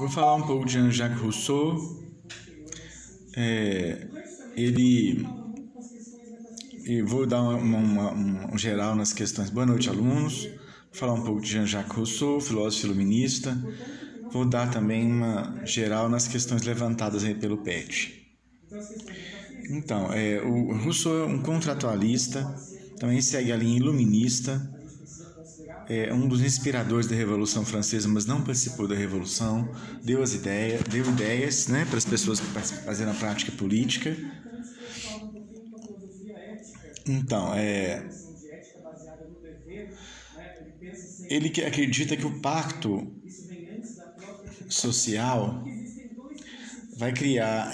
Vou falar um pouco de Jean-Jacques Rousseau. Ele e vou dar um geral nas questões. Boa noite, alunos. Vou falar um pouco de Jean-Jacques Rousseau, filósofo iluminista. Vou dar também uma geral nas questões levantadas aí pelo PET. Então, o Rousseau é um contratualista, também segue a linha iluminista, é um dos inspiradores da Revolução Francesa, mas não participou da Revolução, deu ideias, né, para as pessoas fazerem a prática política. Então, ele que acredita que o pacto social vai criar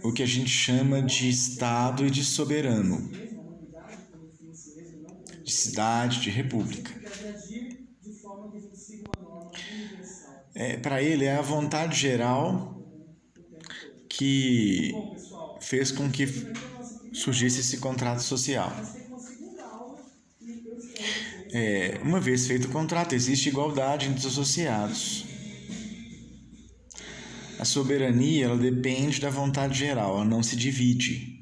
o que a gente chama de Estado e de soberano, de cidade, de república. Para ele, é a vontade geral que fez com que surgisse esse contrato social. Uma vez feito o contrato, existe igualdade entre os associados. A soberania, ela depende da vontade geral, ela não se divide.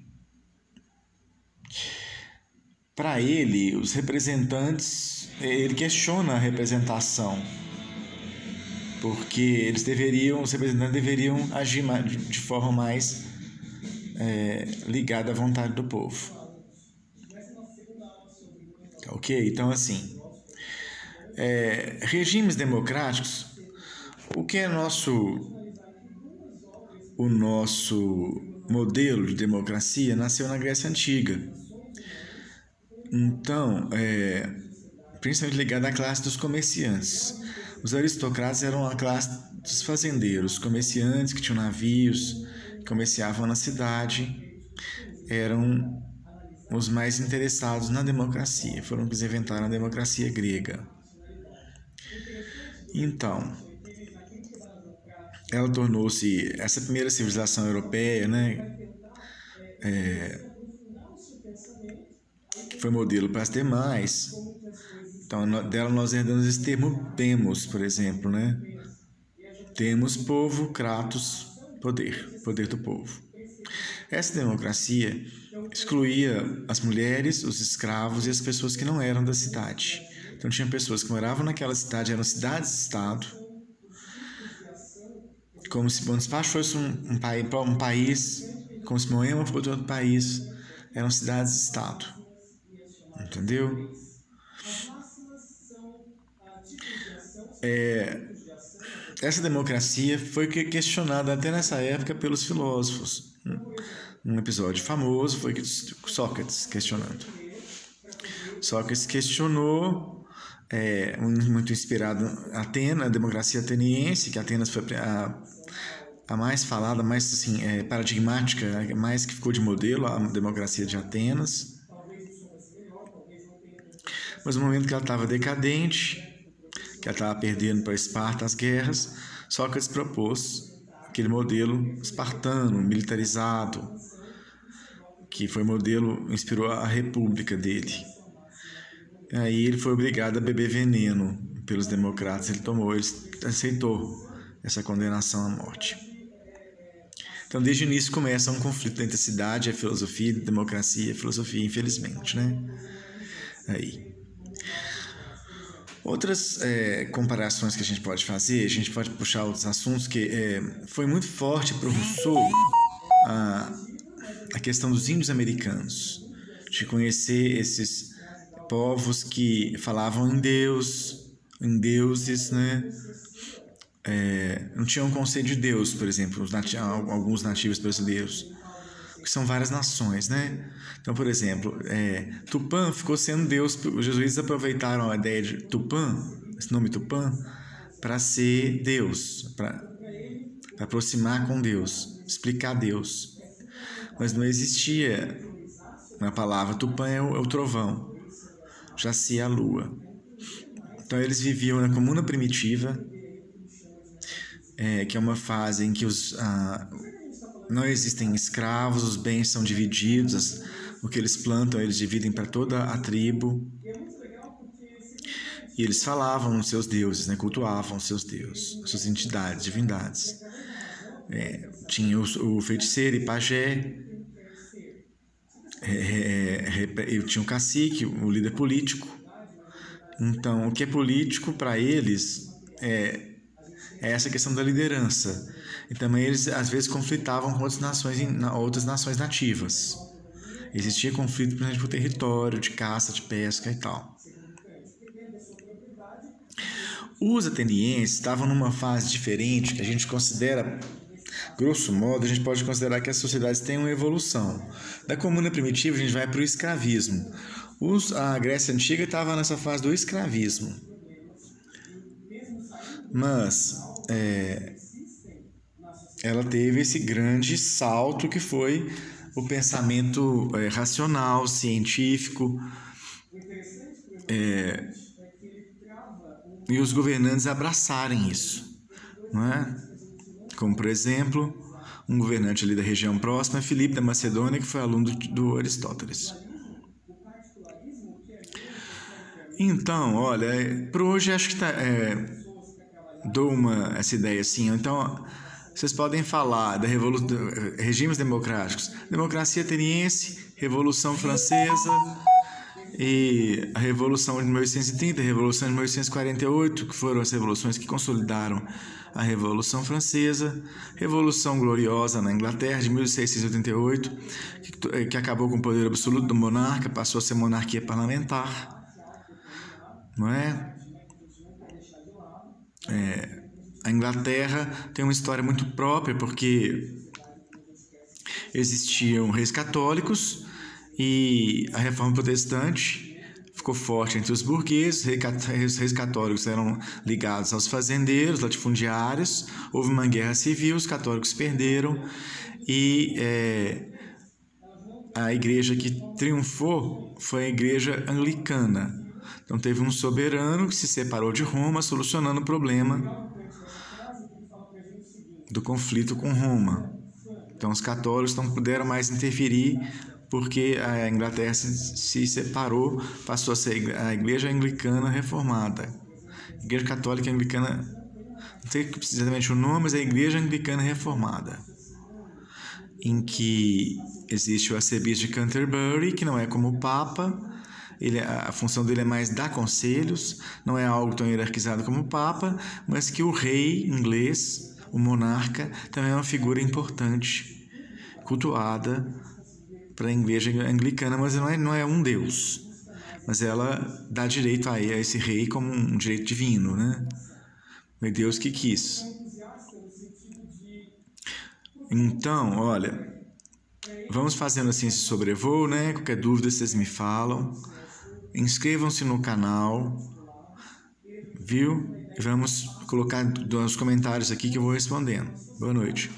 Para ele, os representantes, ele questiona a representação, porque os representantes deveriam agir de forma mais ligada à vontade do povo. Ok? Então, assim, regimes democráticos, o que é o nosso modelo de democracia nasceu na Grécia Antiga. Então, principalmente ligado à classe dos comerciantes. Os aristocratas eram a classe dos fazendeiros, comerciantes que tinham navios, que comerciavam na cidade, eram os mais interessados na democracia, foram os que inventaram a democracia grega. Então, ela tornou-se essa primeira civilização europeia, né? Que foi modelo para as demais. Então, dela nós herdamos esse termo demos, por exemplo, né? Demos, povo, kratos, poder do povo. Essa democracia excluía as mulheres, os escravos e as pessoas que não eram da cidade. Então, tinha pessoas que moravam naquela cidade, eram cidades-estado, como se Bonaparte fosse um país, como se Moema fosse outro país, eram cidades-estado. Entendeu? Essa democracia foi questionada até nessa época pelos filósofos. Um episódio famoso foi Sócrates questionando. Sócrates questionou, muito inspirado a democracia ateniense, que Atenas foi a mais falada, mais assim, paradigmática, mais que ficou de modelo, a democracia de Atenas. Mas no momento que ela estava decadente, que ela estava perdendo para Esparta as guerras, Sócrates propôs aquele modelo espartano, militarizado, que foi modelo, inspirou a república dele. Aí ele foi obrigado a beber veneno pelos democratas, ele aceitou essa condenação à morte. Então, desde o início começa um conflito entre a cidade, a filosofia, a democracia, a filosofia, infelizmente, né? Aí. Outras comparações que a gente pode fazer, a gente pode puxar outros assuntos, que foi muito forte para o Rousseau a questão dos índios americanos, de conhecer esses povos que falavam em deuses, né? Não tinham um conceito de Deus, por exemplo, alguns nativos brasileiros, que são várias nações, né? Então, por exemplo, Tupã ficou sendo Deus. Os jesuítas aproveitaram a ideia de Tupã, esse nome Tupã, para ser Deus, para aproximar com Deus, explicar Deus. Mas não existia na palavra. Tupã é o trovão, Jaci é a lua. Então, eles viviam na comuna primitiva, que é uma fase em que não existem escravos, os bens são divididos, o que eles plantam eles dividem para toda a tribo. E eles falavam os seus deuses, né? Cultuavam os seus deuses, suas entidades, divindades. Tinha o feiticeiro e pajé, tinha o cacique, o líder político. Então, o que é político para eles é essa questão da liderança. E também eles, às vezes, conflitavam com outras nações nativas. Existia conflito, por exemplo, por território, de caça, de pesca e tal. Os atenienses estavam numa fase diferente, que a gente considera, grosso modo, a gente pode considerar que as sociedades têm uma evolução. Da comuna primitiva, a gente vai para o escravismo. A Grécia Antiga estava nessa fase do escravismo. Mas ela teve esse grande salto que foi o pensamento racional, científico, e os governantes abraçarem isso, não é? Como, por exemplo, um governante ali da região próxima, Filipe da Macedônia, que foi aluno do Aristóteles. Então, olha, por hoje acho que dou essa ideia assim. Então, vocês podem falar da regimes democráticos, democracia ateniense, Revolução Francesa e a Revolução de 1830, a Revolução de 1848, que foram as revoluções que consolidaram a Revolução Francesa, Revolução Gloriosa na Inglaterra de 1688, que acabou com o poder absoluto do monarca, passou a ser monarquia parlamentar, não é? A Inglaterra tem uma história muito própria, porque existiam reis católicos e a reforma protestante ficou forte entre os burgueses. Os reis católicos eram ligados aos fazendeiros, latifundiários. Houve uma guerra civil, os católicos perderam e a igreja que triunfou foi a igreja anglicana. Então teve um soberano que se separou de Roma, solucionando o problema do conflito com Roma. Então os católicos não puderam mais interferir porque a Inglaterra se separou, passou a ser a igreja anglicana reformada. A igreja católica anglicana, não sei exatamente o nome, mas é a igreja anglicana reformada, em que existe o arcebispo de Canterbury, que não é como o Papa. A função dele é mais dar conselhos, não é algo tão hierarquizado como o Papa, mas que o rei inglês, o monarca, também é uma figura importante, cultuada para a igreja anglicana, mas não é um deus. Mas ela dá direito a esse rei como um direito divino, né? Foi Deus que quis. Então, olha, vamos fazendo assim esse sobrevoo, né? Qualquer dúvida vocês me falam. Inscrevam-se no canal, viu? E vamos colocar nos comentários aqui que eu vou respondendo. Boa noite.